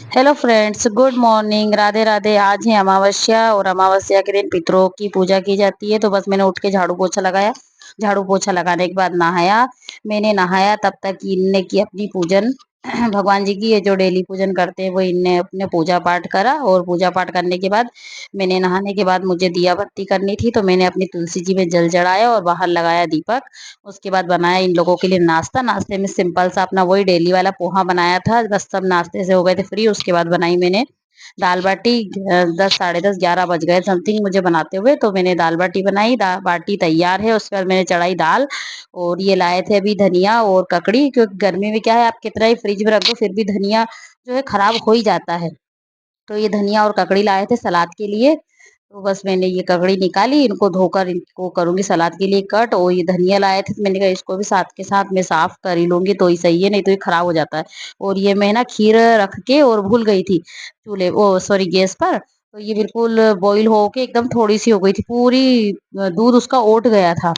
Hello friends, good morning, Radhe Radhe. आज है अमावस्या और अमावस्या के दिन पितरों की पूजा की जाती है। तो बस मैंने उठ के झाड़ू पोछा लगाया। झाड़ू पोछा लगाने के बाद नहाया। मैंने नहाया तब तक इनने की अपनी पूजन भगवान जी की, ये जो डेली पूजन करते हैं वो इनने अपने पूजा पाठ करा। और पूजा पाठ करने के बाद मैंने नहाने के बाद मुझे दिया बत्ती करनी थी, तो मैंने अपनी तुलसी जी में जल चढ़ाया और बाहर लगाया दीपक। उसके बाद बनाया इन लोगों के लिए नाश्ता। नाश्ते में सिंपल सा अपना वही डेली वाला पोहा बनाया था, बस सब नाश्ते से हो गए थे फ्री। उसके बाद बनाई मैंने दाल बाटी। 10 साढ़े 10 11 बज गए समथिंग मुझे बनाते हुए। तो मैंने दाल बाटी बनाई, दाल बाटी तैयार है। उसके बाद मैंने चढ़ाई दाल। और ये लाए थे अभी धनिया और ककड़ी, क्योंकि गर्मी में क्या है, आप कितना ही फ्रिज में रख दो फिर भी धनिया जो है खराब हो ही जाता है। तो ये धनिया और ककड़ी लाए थे सलाद के लिए। तो बस मैंने ये ककड़ी निकाली, इनको धोकर इनको करूंगी सलाद के लिए कट। और ये धनिया लाए थे तो मैंने कहा इसको भी साथ के साथ मैं साफ कर ही लूंगी तो ही सही है, नहीं तो ये खराब हो जाता है। और ये मैं ना खीर रख के और भूल गई थी चूल्हे, ओ सॉरी, गैस पर। तो ये बिल्कुल बॉईल हो के एकदम थोड़ी सी हो गई थी, पूरी दूध उसका ओट गया था।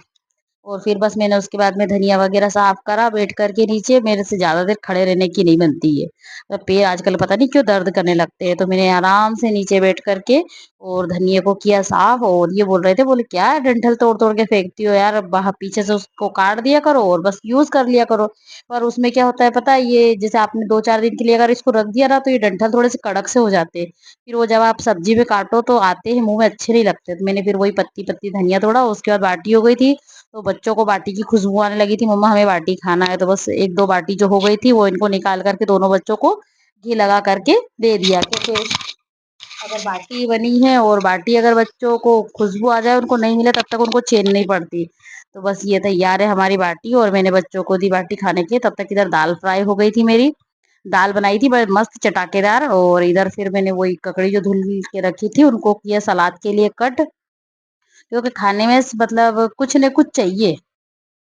और फिर बस मैंने उसके बाद में धनिया वगैरह साफ करा बैठ करके नीचे। मेरे से ज्यादा देर खड़े रहने की नहीं बनती है, तो पैर आजकल पता नहीं क्यों दर्द करने लगते हैं। तो मैंने आराम से नीचे बैठ करके और धनिया को किया साफ। और ये बोल रहे थे, बोले क्या डंठल तोड़ तोड़ के फेंकती हो यार, बाहर पीछे से उसको काट दिया करो और बस यूज कर लिया करो। पर उसमें क्या होता है पता है, ये जैसे आपने 2 4 दिन के लिए अगर इसको रख दिया ना, तो ये डंठल थोड़े से कड़क से हो जाते हैं। फिर वो जब आप सब्जी में काटो तो आते हैं मुंह में, अच्छे नहीं लगते। तो मैंने फिर वही पत्ती पत्ती धनिया तोड़ा। उसके बाद बाटी हो गई थी। तो बच्चों को बाटी की खुशबू आने लगी थी, मम्मा हमें बाटी खाना है। तो बस एक दो बाटी जो हो गई थी वो इनको निकाल करके दोनों बच्चों को घी लगा करके दे दिया। क्योंकि अगर बाटी बनी है और बाटी अगर बच्चों को खुशबू आ जाए, उनको नहीं मिले, तब तक उनको चैन नहीं पड़ती। तो बस ये तैयार है हमारी बाटी और मैंने बच्चों को दी बाटी खाने के। तब तक इधर दाल फ्राई हो गई थी मेरी। दाल बनाई थी बड़ी मस्त चटाकेदार। और इधर फिर मैंने वही ककड़ी जो धुल के रखी थी उनको किया सलाद के लिए कट। क्योंकि खाने में मतलब कुछ न कुछ चाहिए,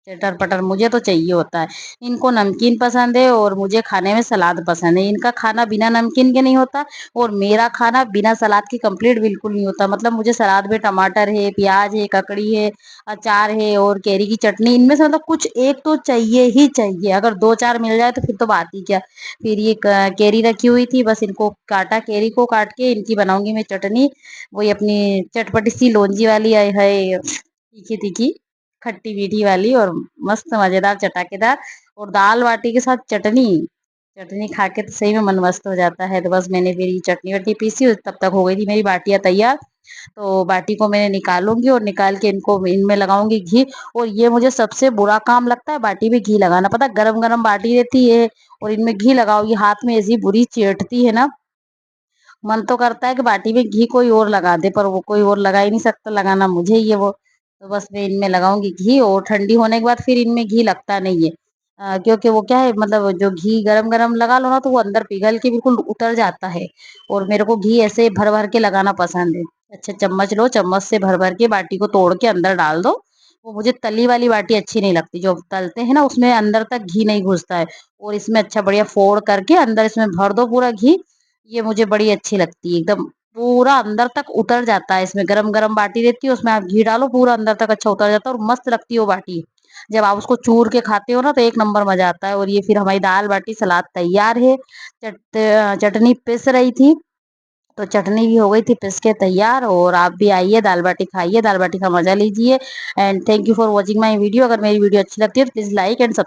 चटर पटर मुझे तो चाहिए होता है। इनको नमकीन पसंद है और मुझे खाने में सलाद पसंद है। इनका खाना बिना नमकीन के नहीं होता और मेरा खाना बिना सलाद के कंप्लीट बिल्कुल नहीं होता। मतलब मुझे सलाद में टमाटर है, प्याज है, ककड़ी है, अचार है और कैरी की चटनी, इनमें से मतलब कुछ एक तो चाहिए ही चाहिए। अगर 2 4 मिल जाए तो फिर तो बात ही क्या। फिर ये कैरी रखी हुई थी, बस इनको काटा, कैरी को काट के इनकी बनाऊंगी मैं चटनी। वही अपनी चटपटी सी लौंजी वाली है, तीखी तीखी खट्टी मीठी वाली और मस्त मजेदार चटाकेदार। और दाल बाटी के साथ चटनी, चटनी खा के तो सही में मन मस्त हो जाता है। तो बस मैंने फिर ये चटनी वटनी पीसी, तब तक हो गई थी मेरी बाटियां तैयार। तो बाटी को मैंने निकालूंगी और निकाल के इनको इनमें लगाऊंगी घी। और ये मुझे सबसे बुरा काम लगता है बाटी में घी लगाना। पता, गरम गरम बाटी रहती है और इनमें घी लगाओ, ये हाथ में ऐसी बुरी चेटती है ना। मन तो करता है कि बाटी में घी कोई और लगा दे, पर वो कोई और लगा ही नहीं सकता, लगाना मुझे ही है वो। तो बस मैं इनमें लगाऊंगी घी और ठंडी होने के बाद फिर इनमें घी लगता नहीं है। क्योंकि वो क्या है, मतलब जो घी गरम गरम लगा लो ना तो वो अंदर पिघल के बिल्कुल उतर जाता है। और मेरे को घी ऐसे भर भर के लगाना पसंद है। अच्छा, चम्मच लो, चम्मच से भर भर के बाटी को तोड़ के अंदर डाल दो। वो मुझे तली वाली बाटी अच्छी नहीं लगती, जो तलते हैं ना उसमें अंदर तक घी नहीं घुसता है। और इसमें अच्छा बढ़िया फोड़ करके अंदर इसमें भर दो पूरा घी। ये मुझे बड़ी अच्छी लगती है, एकदम पूरा अंदर तक उतर जाता है। इसमें गरम गरम बाटी रहती है, उसमें आप घी डालो, पूरा अंदर तक अच्छा उतर जाता है और मस्त लगती है वो बाटी। जब आप उसको चूर के खाते हो ना तो एक नंबर मजा आता है। और ये फिर हमारी दाल बाटी सलाद तैयार है। चटनी पिस रही थी, तो चटनी भी हो गई थी पिस के तैयार। और आप भी आइए, दाल बाटी खाइए, दाल बाटी का मजा लीजिए। And thank you for watching my video. अगर मेरी वीडियो अच्छी लगती है तो प्लीज लाइक एंड सब्सक्राइब।